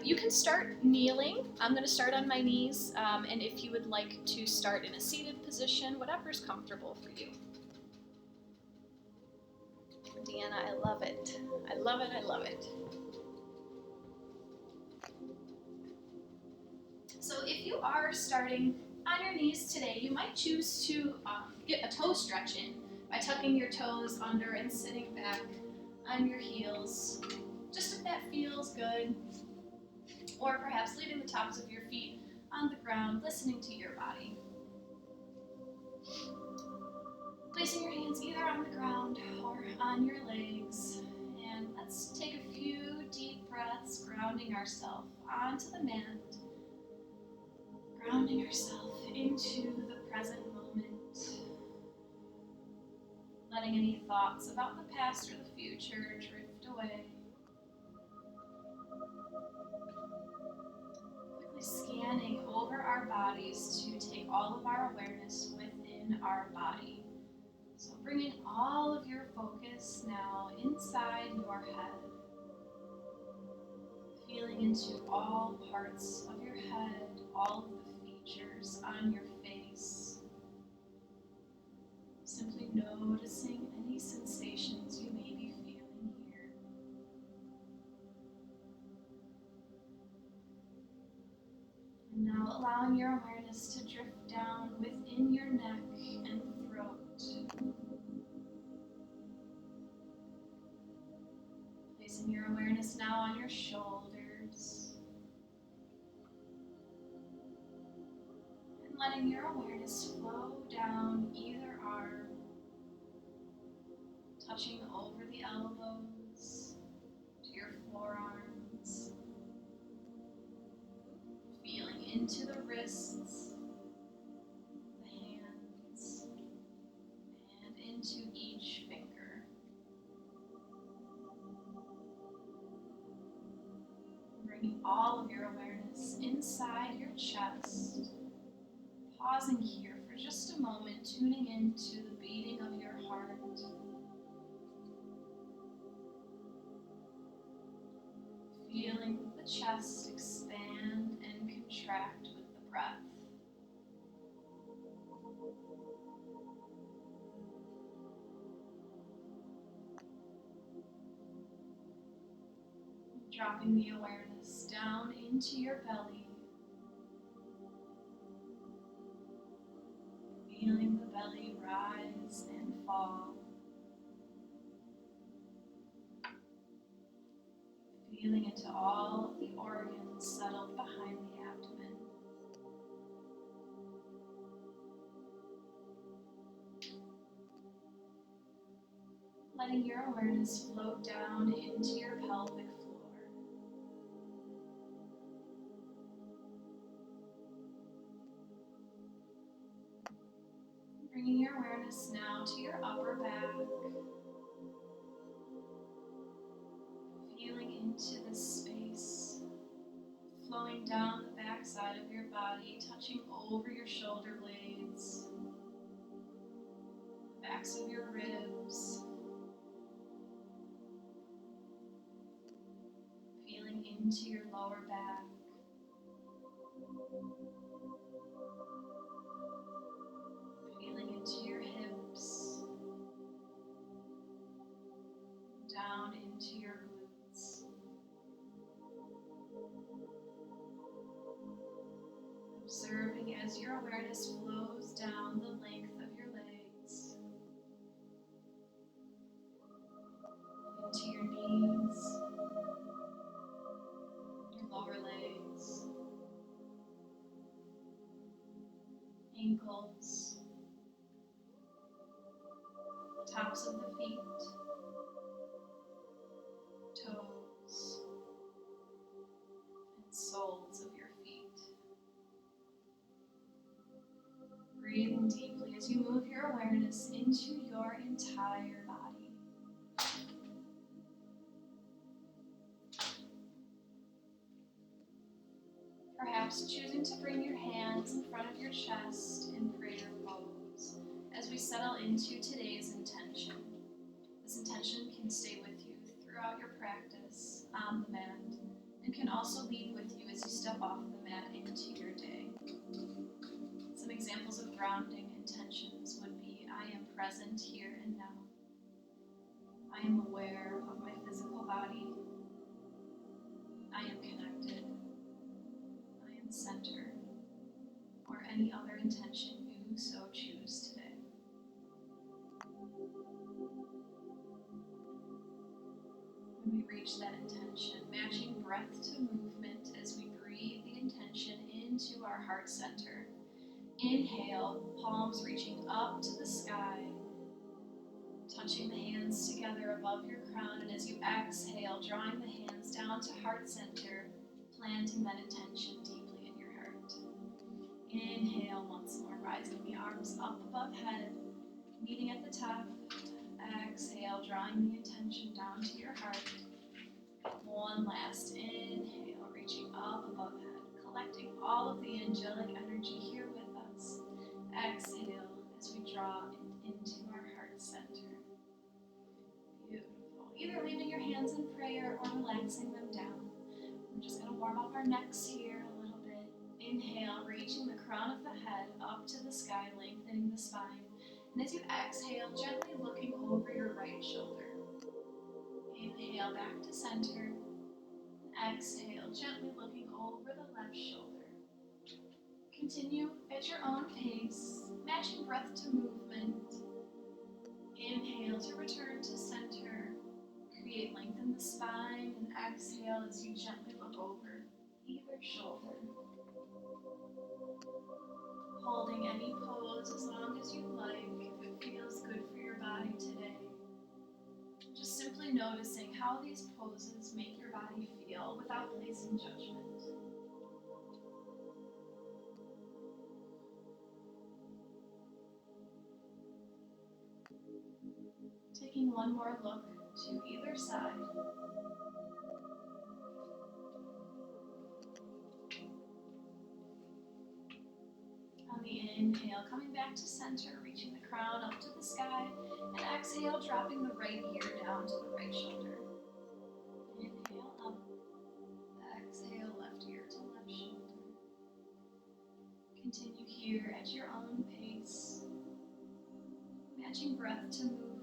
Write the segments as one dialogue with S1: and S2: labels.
S1: You can start kneeling. I'm going to start on my knees, and if you would like to start in a seated position, whatever's comfortable for you. Deanna, I love it. I love it, I love it. So if you are starting on your knees today, you might choose to get a toe stretch in by tucking your toes under and sitting back on your heels, just if that feels good. Or perhaps leaving the tops of your feet on the ground, listening to your body. Placing your hands either on the ground or on your legs. And let's take a few deep breaths, grounding ourselves onto the mat. Grounding ourselves into the present moment. Letting any thoughts about the past or the future drift away. Scanning over our bodies to take all of our awareness within our body. So bringing all of your focus now inside your head. Feeling into all parts of your head, all of the features on your face. Simply noticing any sensations you may be feeling here. And now allowing your awareness to drift down within your neck and throat. Placing your awareness now on your shoulders. And letting your awareness flow down either arm, touching over the elbows to your forearms. Feeling into the wrists, the hands, and into each finger. Bringing all of your awareness inside your chest. Pausing here for just a moment, tuning into the beating of your heart. Feeling the chest expand and contract with the breath. Dropping the awareness down into your belly. Feeling the belly rise and fall. Feeling into all of the organs settled behind the abdomen. Letting your awareness float down into your pelvic floor. Bringing your awareness now to your upper back. Feeling into this space, flowing down the back side of your body, touching over your shoulder blades, the backs of your ribs. Feeling into your lower back. Feeling into your hips, down into your glutes. Observing as your awareness flows down the length of your legs, into your knees, your lower legs, ankles, tops of the feet, toes, and soles of your feet. Breathing deeply as you move your awareness into your entire body. Perhaps choosing to bring your hands in front of your chest in prayer pose as we settle into today's intention. This intention can stay with you throughout your practice on the mat and can also lead with you as you step off the mat into your day. Some examples of grounding intentions would be, I am present here and now. I am aware of my physical body. I am connected. I am centered. Or any other intention you so choose today. When we reach that intention, matching breath to movement as we breathe the intention into our heart center. Inhale, palms reaching up to the sky, touching the hands together above your crown, and as you exhale, drawing the hands down to heart center, planting that intention deeply in your heart. Inhale once more, rising the arms up above head, meeting at the top. Exhale, drawing the intention down to your heart. One last inhale, reaching up above head, collecting all of the angelic energy here with us. Exhale as we draw it into our heart center. Beautiful. Either leaving your hands in prayer or relaxing them down. We're just going to warm up our necks here a little bit. Inhale, reaching the crown of the head up to the sky, lengthening the spine. And as you exhale, gently looking over your right shoulder. Inhale back to center. Exhale, gently looking over the left shoulder. Continue at your own pace, matching breath to movement. Inhale to return to center. Create length in the spine, and exhale as you gently look over either shoulder. Holding any pose as long as you like, if it feels good for your body today. Just simply noticing how these poses make your body feel without placing judgment. Taking one more look to either side. On the inhale, coming back to center, reaching the crown up to the sky, and exhale, dropping the right ear down to the right shoulder. Inhale up, exhale, left ear to left shoulder. Continue here at your own pace, matching breath to movement.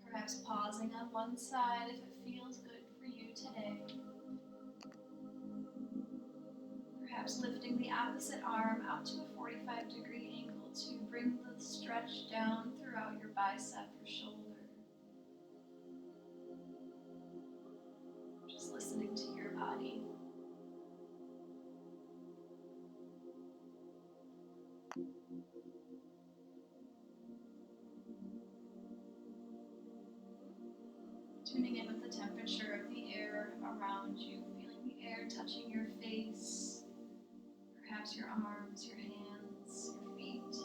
S1: Perhaps pausing on one side if it feels good for you today. Perhaps lifting the opposite arm out to a 45-degree angle to bring the stretch down throughout your bicep or shoulder. Just listening to your body. Tuning in with the temperature of the air around you, feeling the air touching your face, perhaps your arms, your hands, your feet.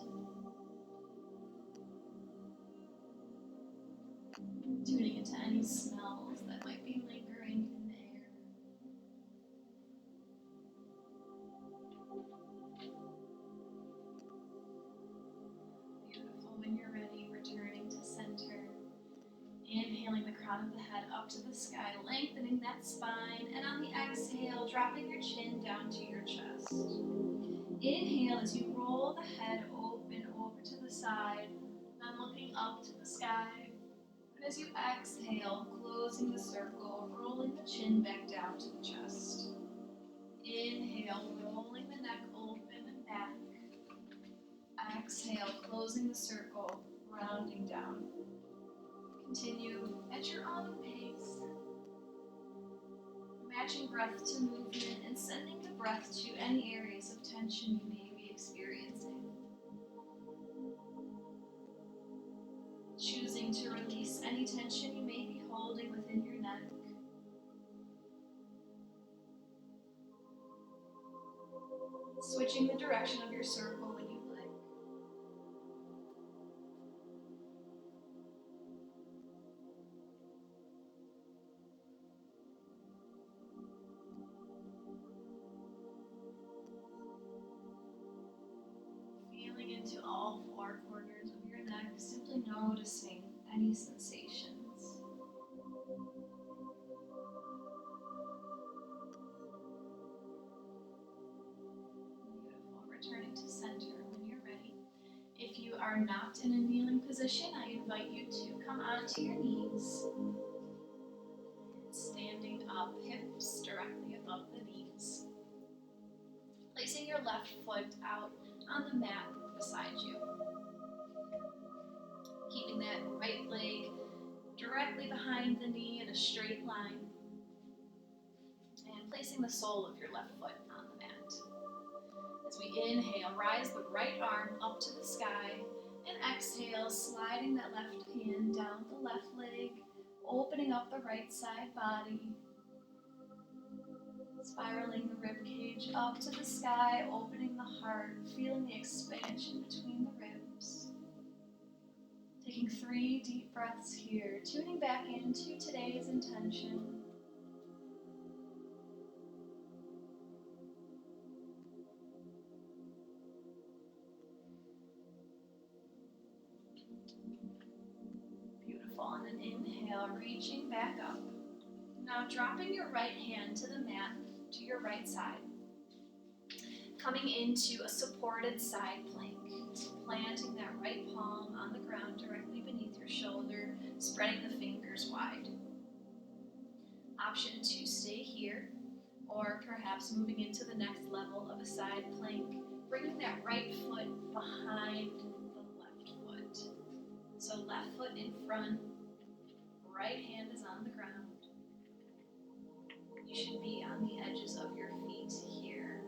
S1: Tuning into any smells that might be lingering in the air. Beautiful. When you're ready, returning to center. Inhaling the crown of the head up to the sky, lengthening that spine, and on the exhale, dropping your chin down to your chest. Inhale as you roll the head open over to the side, then looking up to the sky. And as you exhale, closing the circle, rolling the chin back down to the chest. Inhale, rolling the neck open and back. Exhale, closing the circle, rounding down. Continue at your own pace, matching breath to movement and sending the breath to any areas of tension you may be experiencing. Choosing to release any tension you may be holding within your neck. Switching the direction of your circle when you like. Feeling into all four corners of your neck, simply noticing any sensations. are not in a kneeling position, I invite you to come onto your knees. Standing up, hips directly above the knees. Placing your left foot out on the mat beside you. Keeping that right leg directly behind the knee in a straight line. And placing the sole of your left foot on the mat. As we inhale, rise the right arm up to the sky. And exhale, sliding that left hand down the left leg, opening up the right side body. Spiraling the rib cage up to the sky, opening the heart, feeling the expansion between the ribs. Taking 3 deep breaths here, tuning back into today's intention. Beautiful, and an inhale, reaching back up. Now dropping your right hand to the mat, to your right side. Coming into a supported side plank. Planting that right palm on the ground directly beneath your shoulder, spreading the fingers wide. Option to stay here, or perhaps moving into the next level of a side plank, bringing that right foot behind the left foot. So left foot in front, right hand is on the ground. You should be on the edges of your feet here.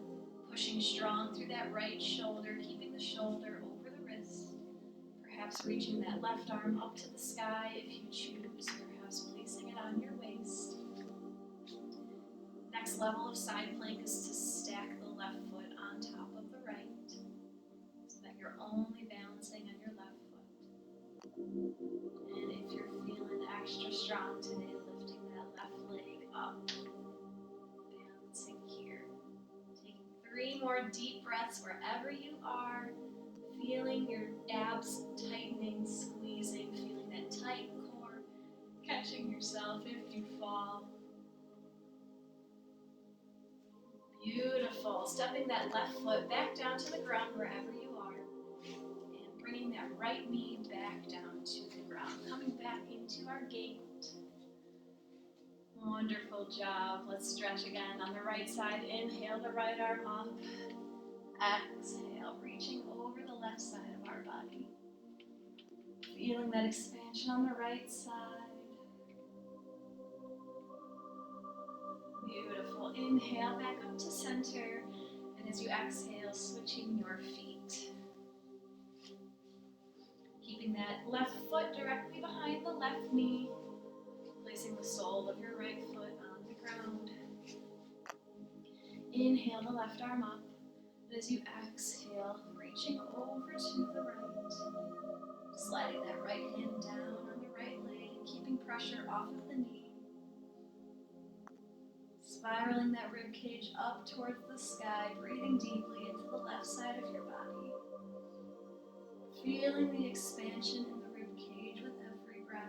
S1: Pushing strong through that right shoulder, keeping the shoulder over the wrist. Perhaps reaching that left arm up to the sky if you choose, perhaps placing it on your waist. Next level of side plank is to stack the left foot on top of the right, so that you're only balancing on your left foot. And if you're feeling extra strong today, lifting that left leg up, balancing here. Taking 3 more deep breaths wherever you are, feeling your abs tightening, squeezing, feeling that tight core, catching yourself if you fall. Beautiful. Stepping that left foot back down to the ground wherever you are. And bringing that right knee back down to the ground. Coming back into our gate. Wonderful job. Let's stretch again on the right side. Inhale the right arm up. Exhale, reaching over the left side of our body. Feeling that expansion on the right side. Beautiful. Inhale back up to center. And as you exhale, switching your feet. Keeping that left foot directly behind the left knee. Placing the sole of your right foot on the ground. Inhale the left arm up. And as you exhale, reaching over to the right. Sliding that right hand down on the right leg, keeping pressure off of the knee. Spiraling that rib cage up towards the sky, breathing deeply into the left side of your body. Feeling the expansion in the rib cage with every breath.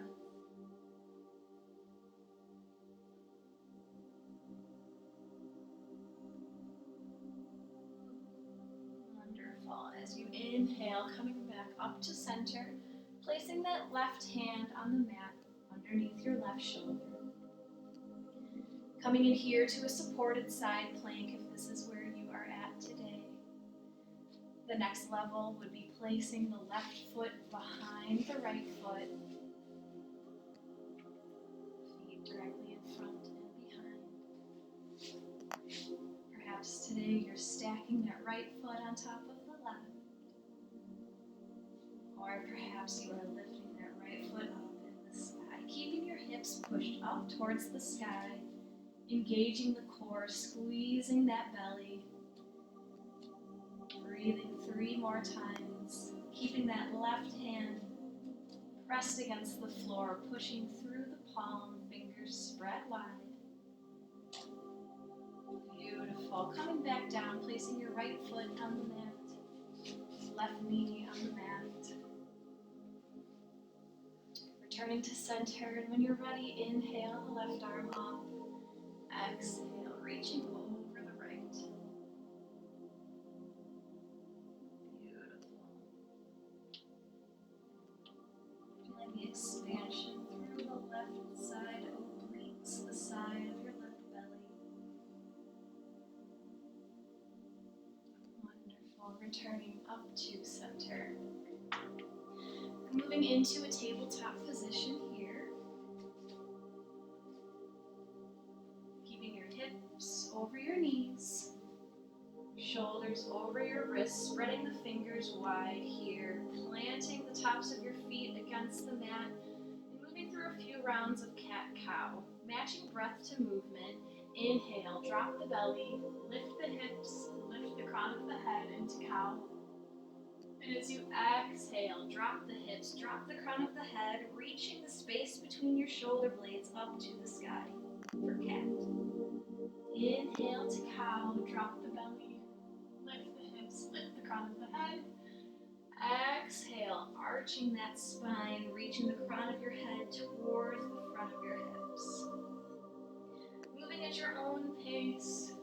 S1: Wonderful. As you inhale, coming back up to center, placing that left hand on the mat underneath your left shoulder. Coming in here to a supported side plank if this is where you are at today. The next level would be placing the left foot behind the right foot. Feet directly in front and behind. Perhaps today you're stacking that right foot on top of the left. Or perhaps you are lifting that right foot up in the sky, keeping your hips pushed up towards the sky. Engaging the core, squeezing that belly. Breathing 3 more times. Keeping that left hand pressed against the floor, pushing through the palm, fingers spread wide. Beautiful. Coming back down, placing your right foot on the mat. Left knee on the mat. Returning to center, and when you're ready, inhale the left arm up. Exhale, reaching over the right. Beautiful. Returning up to center. Moving into a tabletop position here. Keeping your hips over your knees. Shoulders over your wrists, spreading the fingers wide here. Planting the tops of your feet against the mat. And moving through a few rounds of cat-cow. Matching breath to movement. Inhale, drop the belly, lift the hips, lift the crown of the head into cow. And as you exhale, drop the hips, drop the crown of the head, reaching the space between your shoulder blades up to the sky for cat. Inhale to cow, drop the belly, lift the hips, lift the crown of the head. Exhale, arching that spine, reaching the crown of your head towards the front of your hips. Moving at your own pace,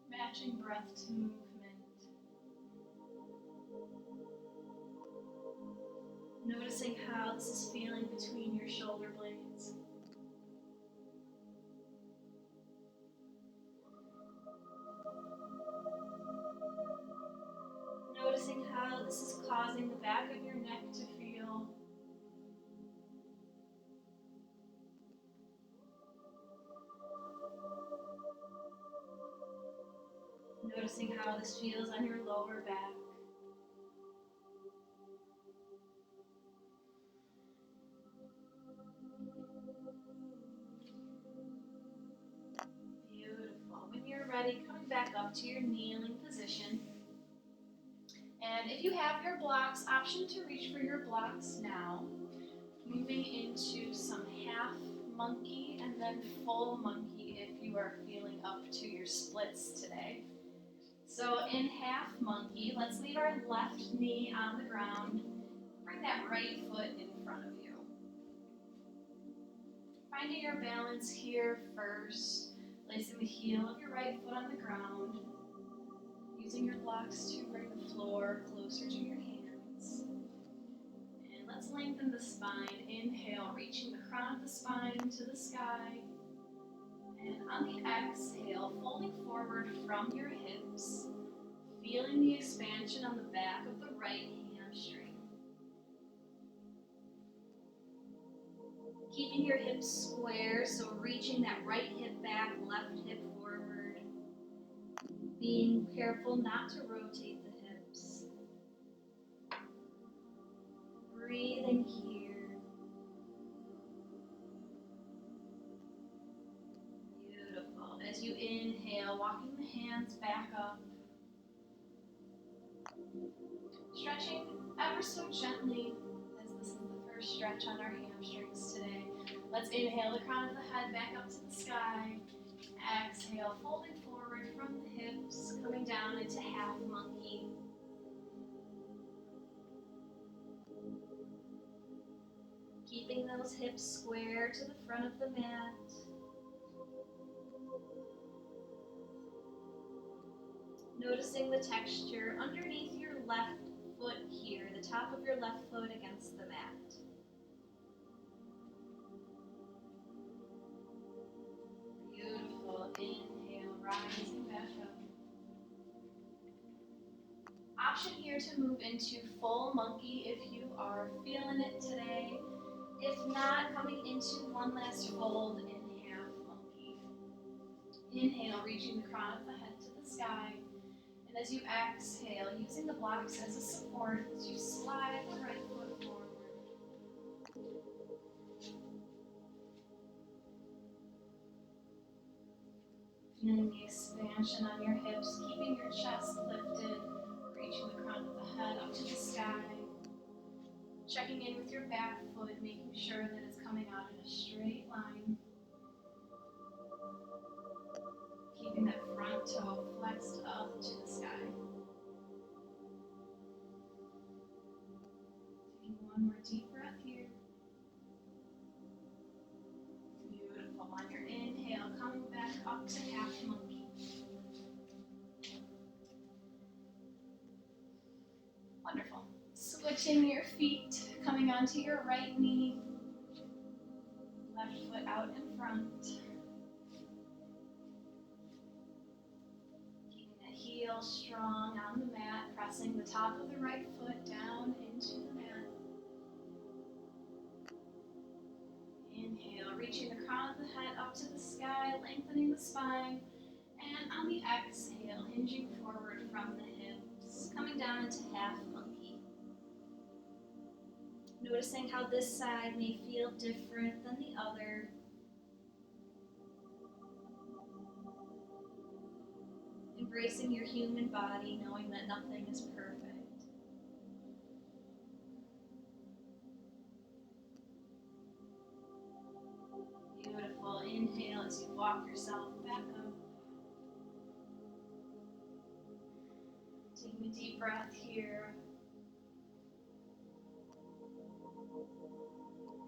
S1: matching breath to movement. Noticing how this is feeling between your shoulder blades. Noticing how this is causing the back of your neck to feel. Noticing how this feels on your lower back. Beautiful. When you're ready, coming back up to your kneeling position. And if you have your blocks, option to reach for your blocks now. Moving into some half monkey and then full monkey if you are feeling up to your splits today. So in half monkey, let's leave our left knee on the ground. Bring that right foot in front of you. Finding your balance here first, placing the heel of your right foot on the ground, using your blocks to bring the floor closer to your hands. And let's lengthen the spine. Inhale, reaching the crown of the spine to the sky. And on the exhale, folding forward from your hips, feeling the expansion on the back of the right hamstring. Keeping your hips square, so reaching that right hip back, left hip forward. Being careful not to rotate the hips. Breathing here. Beautiful. As you inhale, walking the hands back up. Stretching ever so gently, as this is the first stretch on our hamstrings today. Let's inhale the crown of the head back up to the sky. Exhale, folding forward from the hips, coming down into half monkey. Keeping those hips square to the front of the mat. Noticing the texture underneath your left foot here, the top of your left foot against the mat. Beautiful. Inhale, rising back up. Option here to move into full monkey if you are feeling it today. If not, coming into one last fold in half monkey. Inhale, reaching the crown of the head to the sky. And as you exhale, using the blocks as a support, as you slide the right foot forward. Feeling the expansion on your hips, keeping your chest lifted, reaching the crown of the head up to the sky. Checking in with your back foot, making sure that it's coming out in a straight line. Keeping that front toe flexed up to the sky. Taking one more deep breath here. Beautiful. On your inhale, coming back up to half monkey. Wonderful. Switching your feet, coming onto your right knee. Left foot out in front. Keeping that heel real strong on the mat, pressing the top of the right foot down into the mat. Inhale, reaching the crown of the head up to the sky, lengthening the spine. And on the exhale, hinging forward from the hips, coming down into half monkey. Noticing how this side may feel different than the other. Embracing your human body, knowing that nothing is perfect. Beautiful. Inhale as you walk yourself back up. Taking a deep breath here.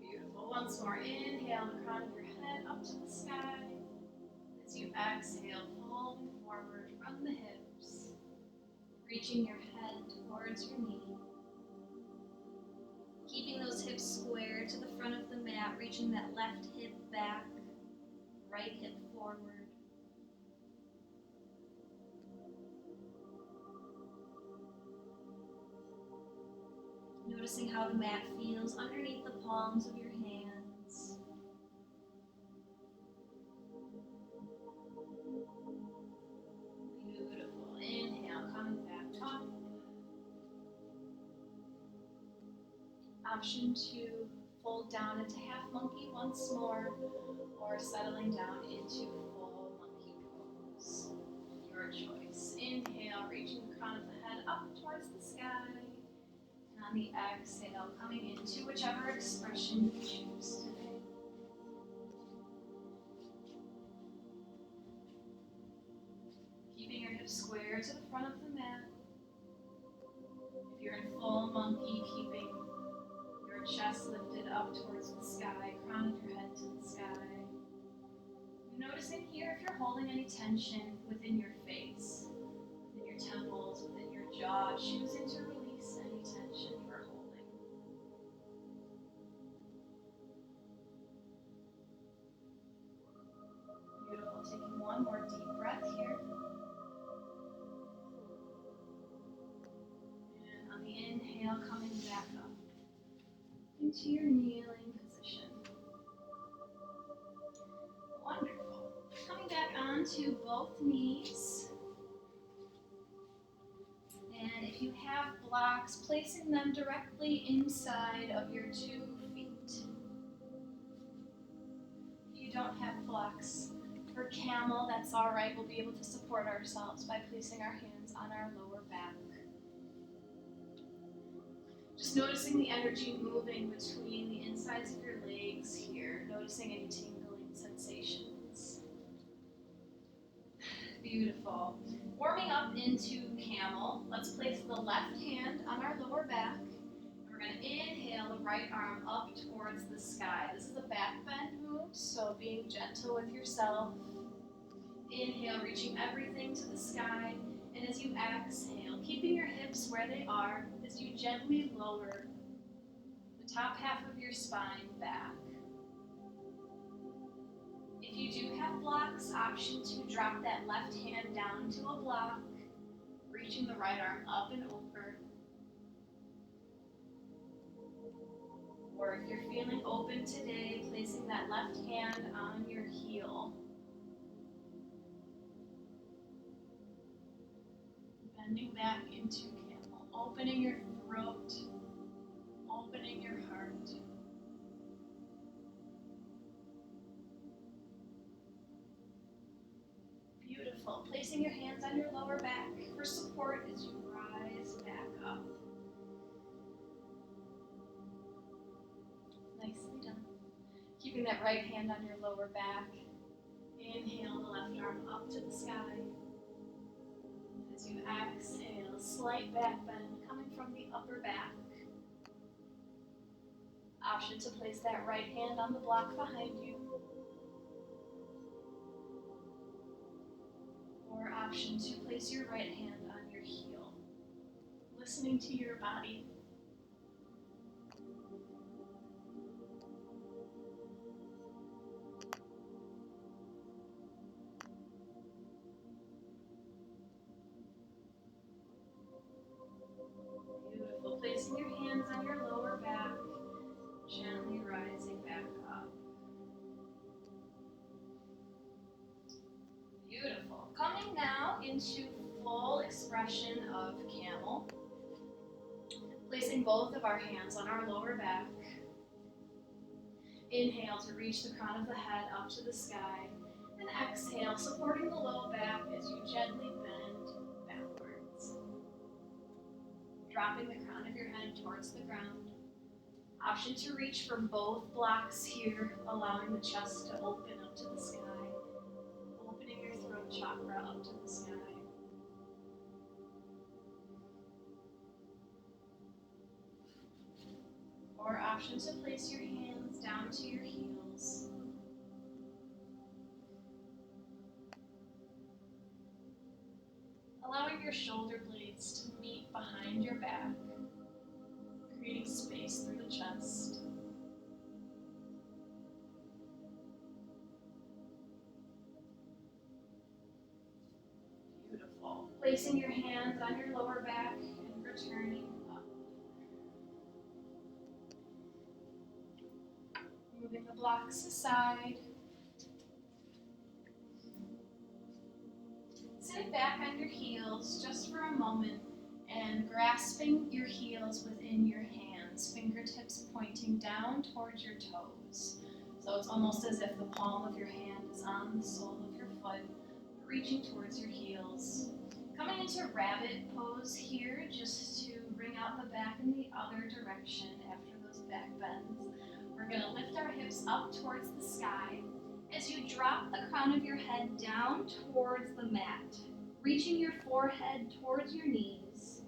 S1: Beautiful. Once more. Inhale, the crown of your head up to the sky. As you exhale, folding forward from the hips, reaching your head towards your knee. Keeping those hips square to the front of the mat, reaching that left hip back, right hip forward. Noticing how the mat feels underneath the palms of your hands. Beautiful. Inhale, coming back up. Option to fold down into half monkey once more, or settling down into full monkey pose. Your choice. Inhale, reaching the crown of the head up towards the sky. And on the exhale, coming into whichever expression you choose today. Keeping your hips square to the front of the mat. If you're in full monkey, keeping your chest lifted up towards the sky, crown of your head to the sky. Noticing here if you're holding any tension within your face, within your temples, within your jaw, choosing to release any tension you are holding. Beautiful. Taking one more deep breath here. And on the inhale, coming back up into your kneeling position. Wonderful. Coming back onto both knees. And if you have blocks, placing them directly inside of your 2 feet. If you don't have blocks, for Camel, that's all right. We'll be able to support ourselves by placing our hands on our lower back. Just noticing the energy moving between the insides of your legs here, noticing any tingling sensations. Beautiful. Warming up into Camel, let's place the left hand on our lower back. And we're going to inhale the right arm up towards the sky. This is a back bend move, so being gentle with yourself. Inhale, reaching everything to the sky. And as you exhale, keeping your hips where they are, as you gently lower the top half of your spine back. If you do have blocks, option to drop that left hand down to a block, reaching the right arm up and over. Or if you're feeling open today, placing that left hand on your heel. Bending back into Camel, opening your throat, opening your heart. Beautiful. Placing your hands on your lower back for support as you rise back up. Nicely done. Keeping that right hand on your lower back. Inhale the left arm up to the sky. As you exhale, slight back bend coming from the upper back. Option to place that right hand on the block behind you. Or option to place your right hand on your heel. Listening to your body. into full expression of Camel. Placing both of our hands on our lower back. Inhale to reach the crown of the head up to the sky. And exhale, supporting the low back as you gently bend backwards. Dropping the crown of your head towards the ground. Option to reach for both blocks here, allowing the chest to open up to the sky. Opening your throat chakra up to the sky. Or option to place your hands down to your heels. Allowing your shoulder blades to meet behind your back, creating space through the chest. Beautiful. Placing your hands on your lower back and returning up. Moving the blocks aside. Sitting back on your heels just for a moment and grasping your heels within your hands, fingertips pointing down towards your toes. So it's almost as if the palm of your hand is on the sole of your foot, reaching towards your heels. Coming into rabbit pose here, just to bring out the back in the other direction after those back bends. We're going to lift our hips up towards the sky as you drop the crown of your head down towards the mat, reaching your forehead towards your knees,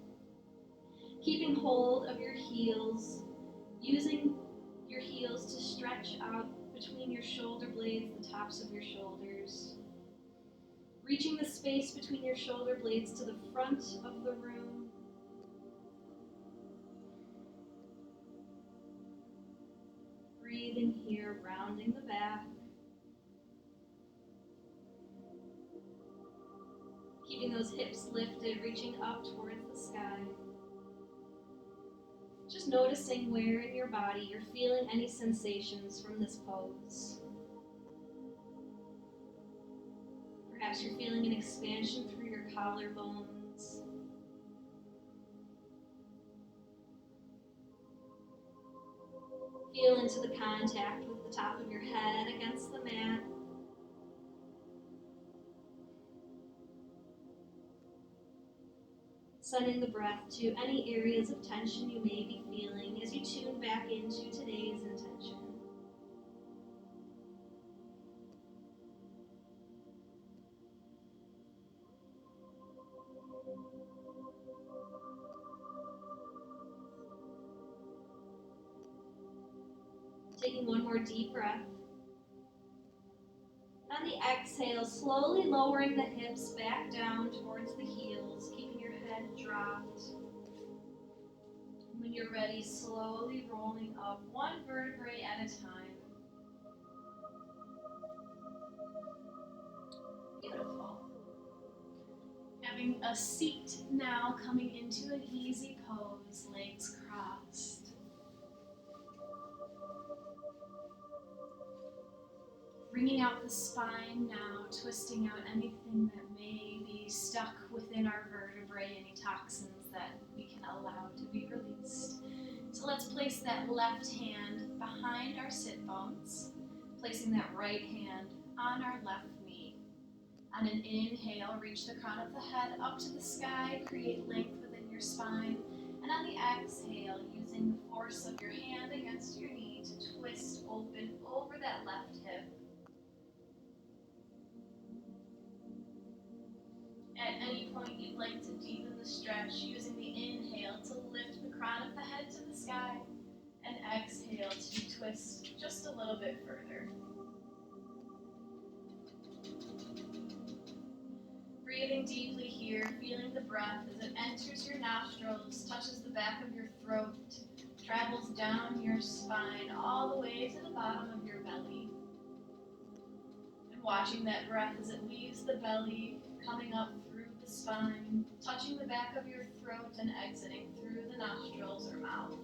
S1: keeping hold of your heels, using your heels to stretch out between your shoulder blades, the tops of your shoulders, reaching the space between your shoulder blades to the front of the room. Breathing here, rounding the back. Keeping those hips lifted, reaching up towards the sky. Just noticing where in your body you're feeling any sensations from this pose. Perhaps you're feeling an expansion through your collarbones. Feel into the contact with the top of your head against the mat. Sending the breath to any areas of tension you may be feeling as you tune back into today's intention. Taking one more deep breath. On the exhale, slowly lowering the hips back down towards the heels, keeping your head dropped. When you're ready, slowly rolling up one vertebrae at a time. Beautiful. Having a seat now, coming into an easy pose, legs crossed. Bringing out the spine now, twisting out anything that may be stuck within our vertebrae, any toxins that we can allow to be released. So let's place that left hand behind our sit bones, placing that right hand on our left knee. On an inhale, reach the crown of the head up to the sky, create length within your spine. And on the exhale, using the force of your hand against your knee to twist open over that left hip. At any point you'd like to deepen the stretch, using the inhale to lift the crown of the head to the sky, and exhale to twist just a little bit further. Breathing deeply here, feeling the breath as it enters your nostrils, touches the back of your throat, travels down your spine all the way to the bottom of your belly. And watching that breath as it leaves the belly, coming up through the spine, touching the back of your throat and exiting through the nostrils or mouth.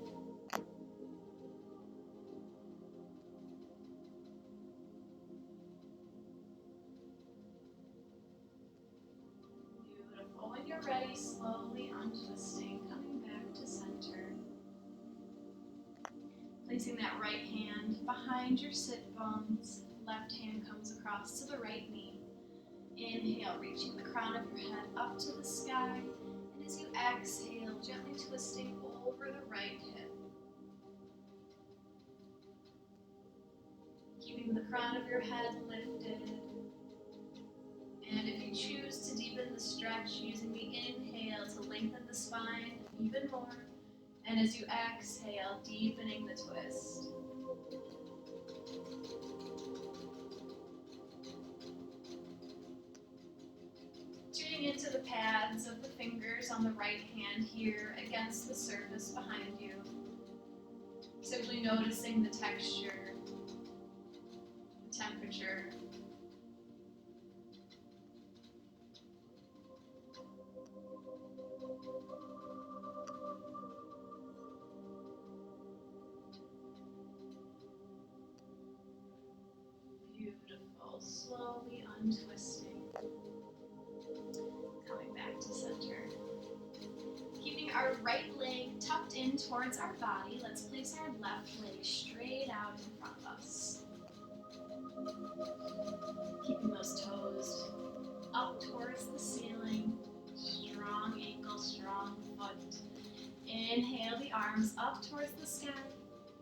S1: you're ready, slowly untwisting, coming back to center. Placing that right hand behind your sit bones, left hand comes across to the right knee. Inhale, reaching the crown of your head up to the sky, and as you exhale, gently twisting over the right hip. Keeping the crown of your head lifted. And if you choose to deepen the stretch, using the inhale to lengthen the spine even more, and as you exhale, deepening the twist. Tuning into the pads of the fingers on the right hand here against the surface behind you. Simply noticing the texture, the temperature. Beautiful. Slowly untwisting. Coming back to center. Keeping our right leg tucked in towards our body, let's place our left leg straight out in front of us. Keeping those toes up towards the ceiling. Strong ankle, strong foot. Inhale the arms up towards the sky.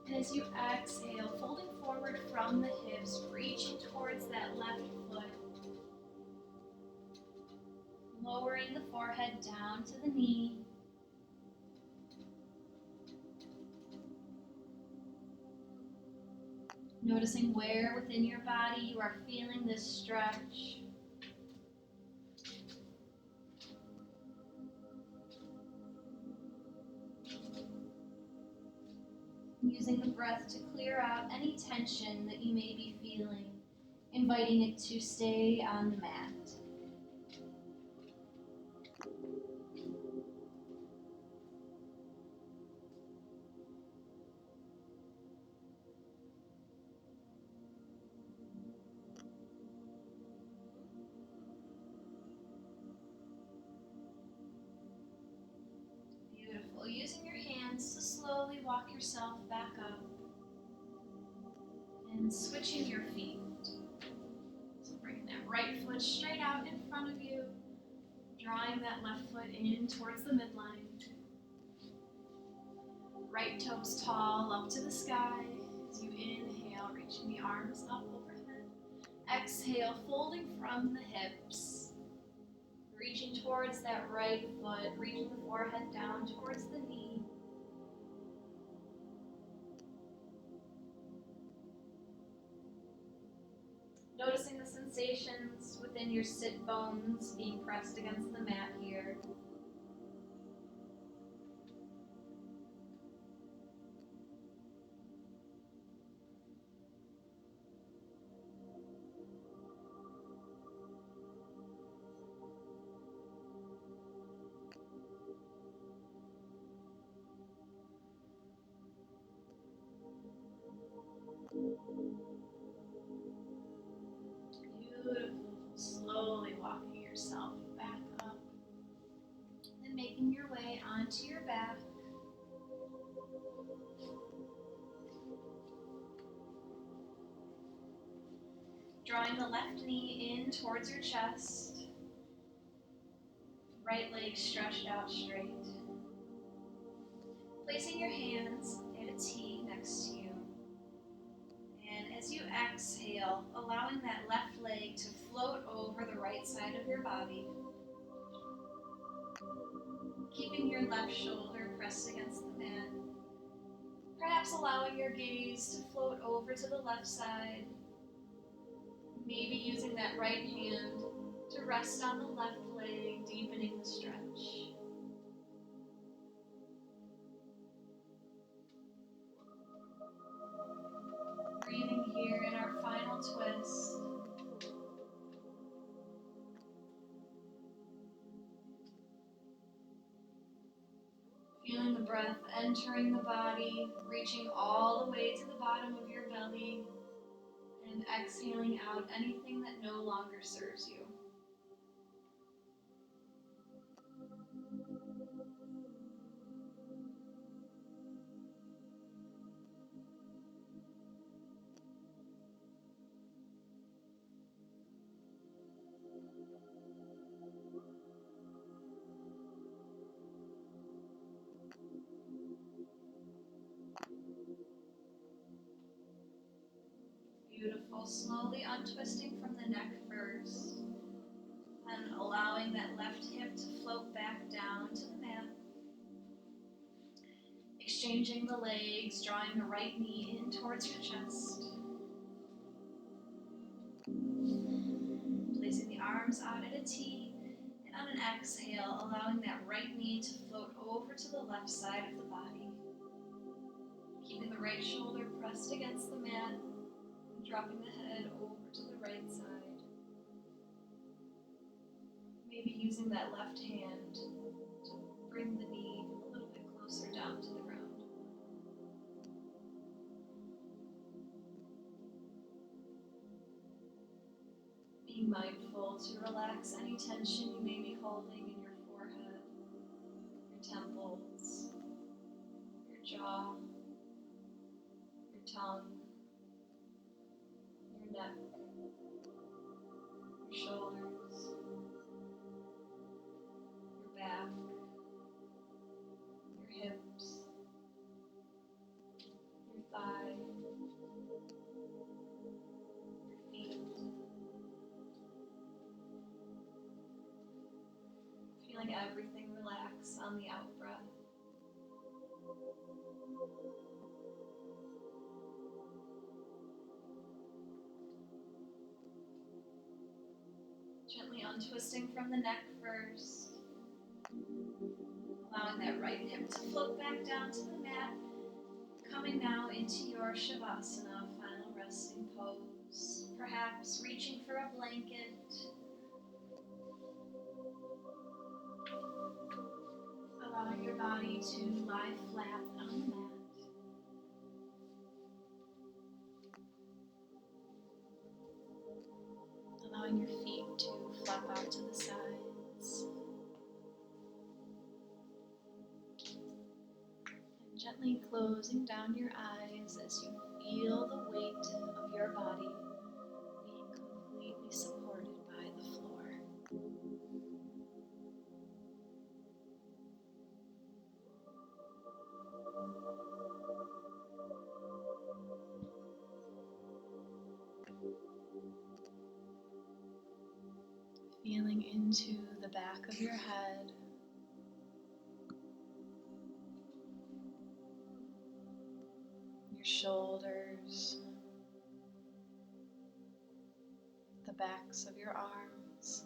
S1: And as you exhale, folding forward from the hips, reaching towards that left foot. Lowering the forehead down to the knee. Noticing where within your body you are feeling this stretch. Using the breath to clear out any tension that you may be feeling, inviting it to stay on the mat. Beautiful. Using your hands to slowly walk yourself back up and switching your feet. So bringing that right foot straight out in front of you, drawing that left foot in towards the midline. Right toes tall up to the sky as you inhale, reaching the arms up overhead. Exhale, folding from the hips. Reaching towards that right foot, reaching the forehead down towards the knee. Noticing the sensations within your sit bones being pressed against the mat here. Beautiful. Slowly walking yourself back up and making your way onto your back. Drawing the left knee in towards your chest. Right leg stretched out straight. Placing your hands at a T next to you. And as you exhale, allowing that left leg to float over the right side of your body. Keeping your left shoulder pressed against the mat. Perhaps allowing your gaze to float over to the left side. Maybe using that right hand to rest on the left leg, deepening the stretch. Breathing here in our final twist. Feeling the breath entering the body, reaching all the way to the bottom of your belly, and exhaling out anything that no longer serves you.
S2: slowly untwisting from the neck first, and allowing that left hip to float back down to the mat. Exchanging the legs, drawing the right knee in towards your chest. Placing the arms out at a T, and on an exhale, allowing that right knee to float over to the left side of the body. Keeping the right shoulder pressed against the mat, and dropping the head over to the right side. Maybe using that left hand to bring the knee a little bit closer down to the ground. Being mindful to relax any tension you may be holding in your forehead, your temples, your jaw, your tongue, your neck, your shoulders, your back, your hips, your thigh, your feet. Feeling everything relax on the out breath. Gently untwisting from the neck first. Allowing that right hip to float back down to the mat. Coming now into your Shavasana, final resting pose. Perhaps reaching for a blanket. Allowing your body to lie flat on the mat. Allowing your feet to flap out to the sides. And gently closing down your eyes as you feel the weight of your body being completely supported by the floor. Feeling into the back of your head, your shoulders, the backs of your arms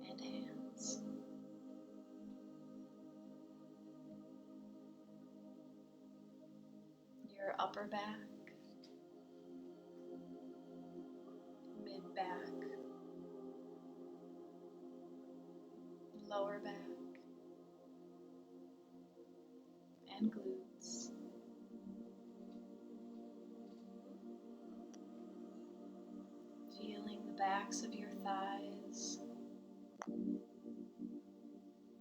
S2: and hands. Your upper back, mid-back, lower back, and glutes. Feeling the backs of your thighs,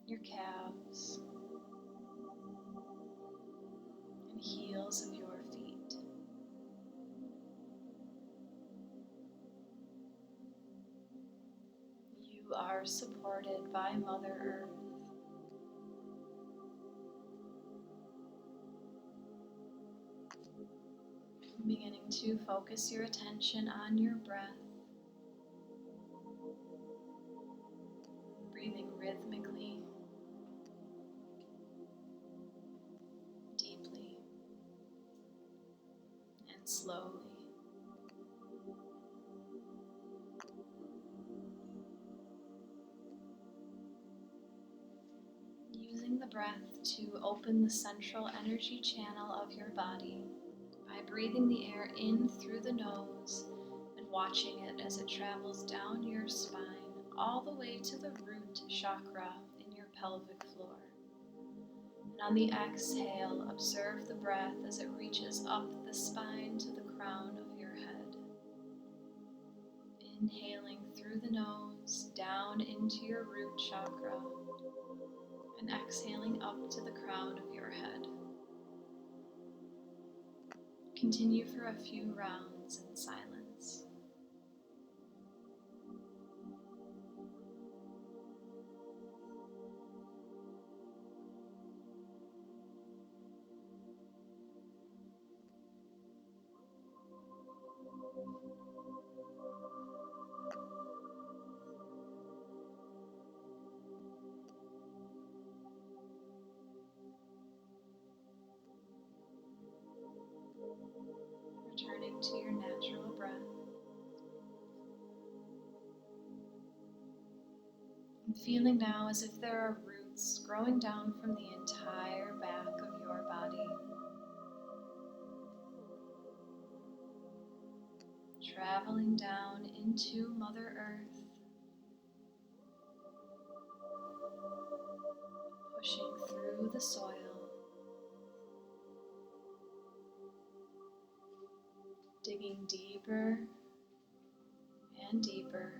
S2: your calves, and heels of your feet. You are supported by Mother Earth. Beginning to focus your attention on your breath. Breathing rhythmically, deeply, and slowly. Using the breath to open the central energy channel of your body by breathing the air in through the nose and watching it as it travels down your spine all the way to the root chakra in your pelvic floor. And on the exhale, observe the breath as it reaches up the spine to the crown of your head. Inhaling through the nose, down into your root chakra, and exhaling up to the crown of your head. Continue for a few rounds in silence. to your natural breath. And feeling now as if there are roots growing down from the entire back of your body, traveling down into Mother Earth, pushing through the soil, digging deeper and deeper,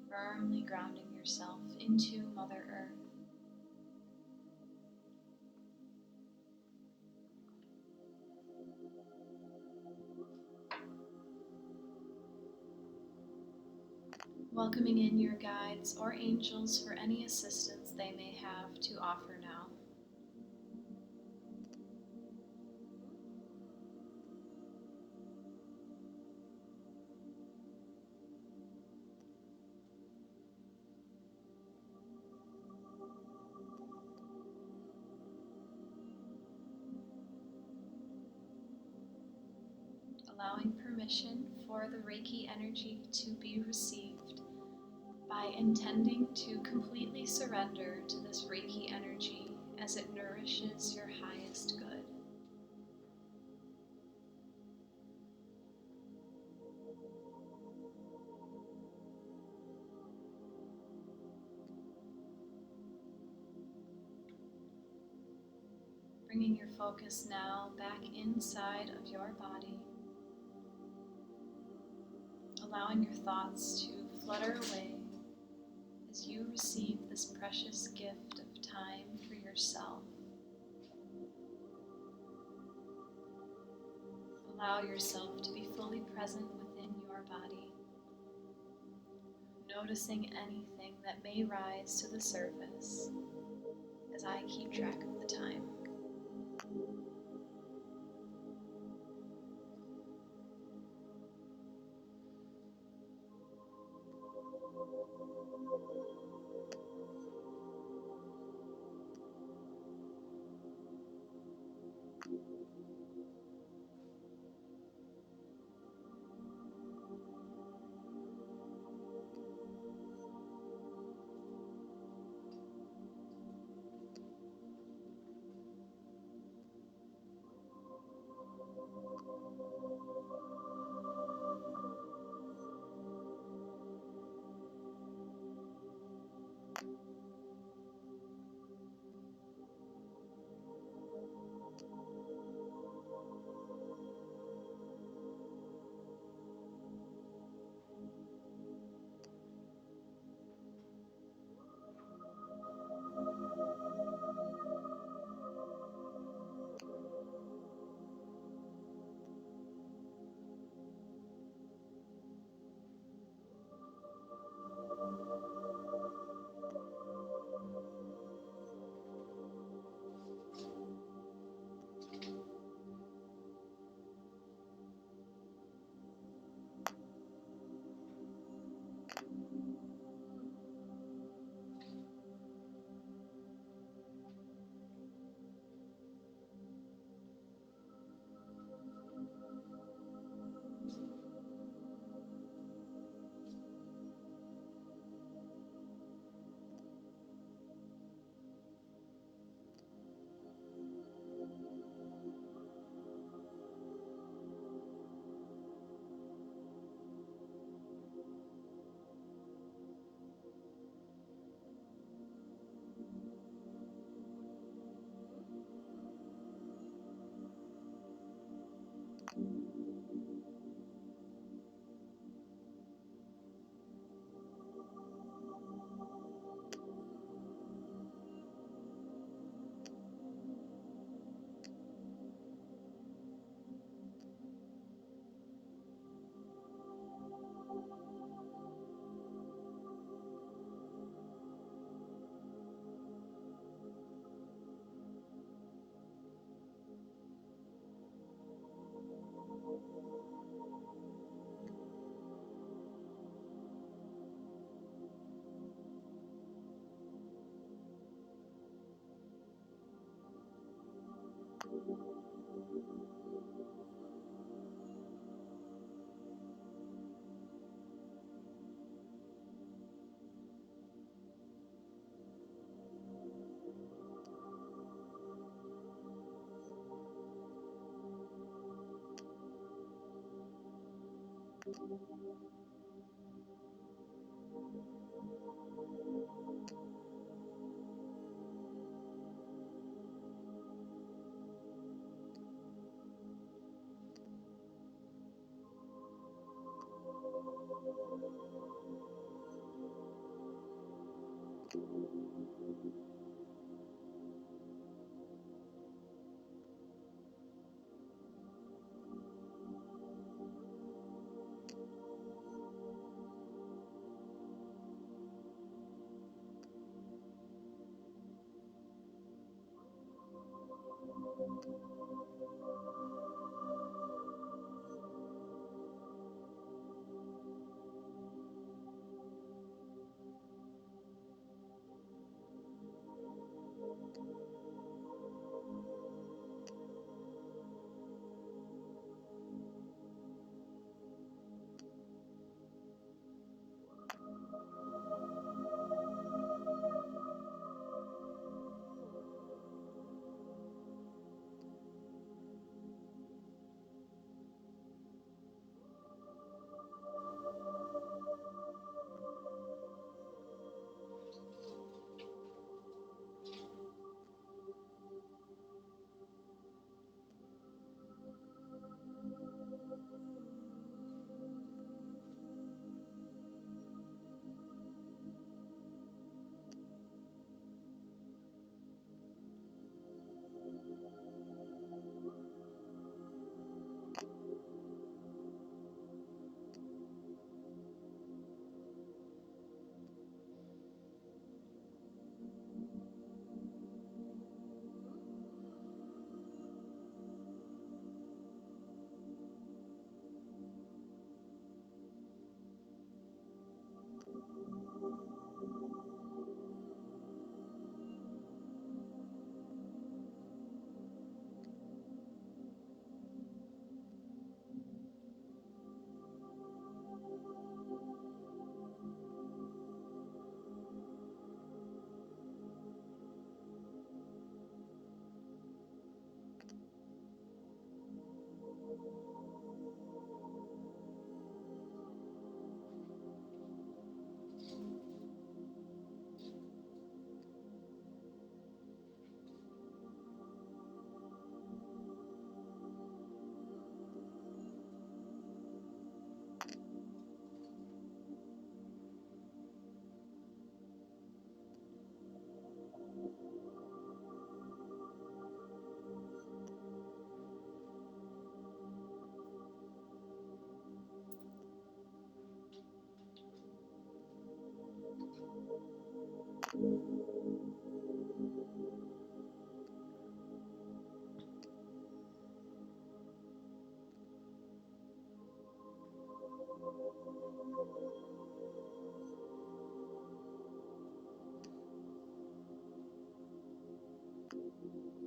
S2: firmly grounding yourself into Mother Earth. Welcoming in your guides or angels for any assistance they may have to offer now. Allowing permission for the Reiki energy to be received by intending to completely surrender to this Reiki energy as it nourishes your highest good. Bringing your focus now back inside of your body, allowing your thoughts to flutter away as you receive this precious gift of time for yourself. Allow yourself to be fully present within your body, noticing anything that may rise to the surface as I keep track of the time.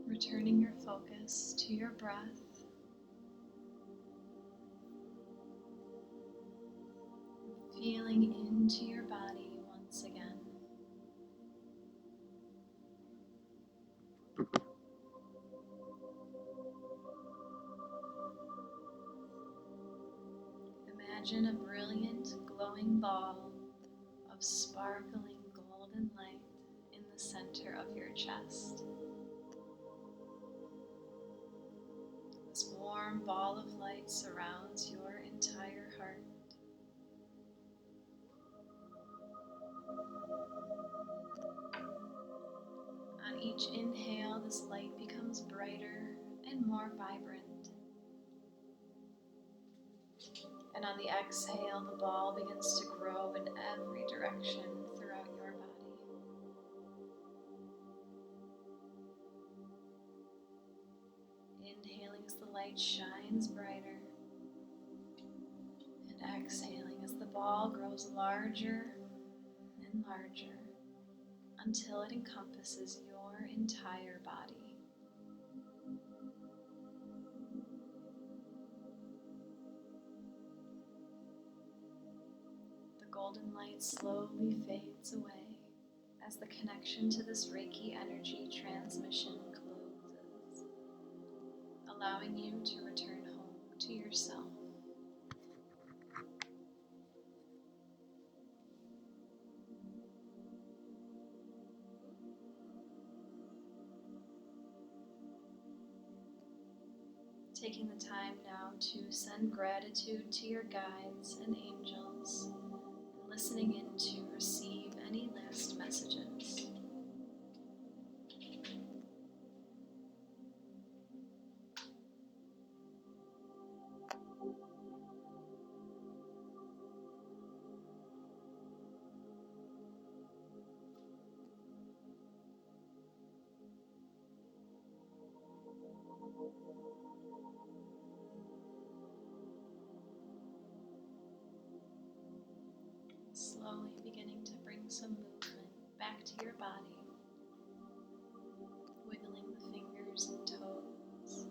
S2: Returning your focus to your breath, feeling into your body once again. Imagine a brilliant, glowing ball of sparkling golden light in the center of your chest. This warm ball of light surrounds your entire heart. On each inhale, this light becomes brighter and more vibrant. And on the exhale, the ball begins to grow in every direction throughout your body. Inhaling as the light shines brighter, and exhaling as the ball grows larger and larger until it encompasses your entire body. The golden light slowly fades away as the connection to this Reiki energy transmission closes, allowing you to return home to yourself. Taking the time now to send gratitude to your guides and angels, and listening in to receive any last messages. Slowly beginning to bring some movement back to your body, wiggling the fingers and toes,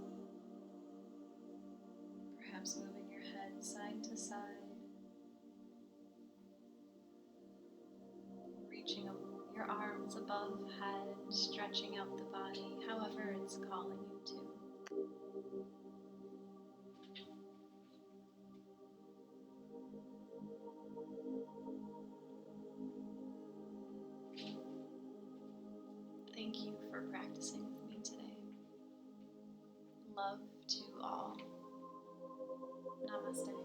S2: perhaps moving your head side to side, reaching your arms above head, stretching out the body, however it's calling you to. Thank you for practicing with me today. Love to all. Namaste.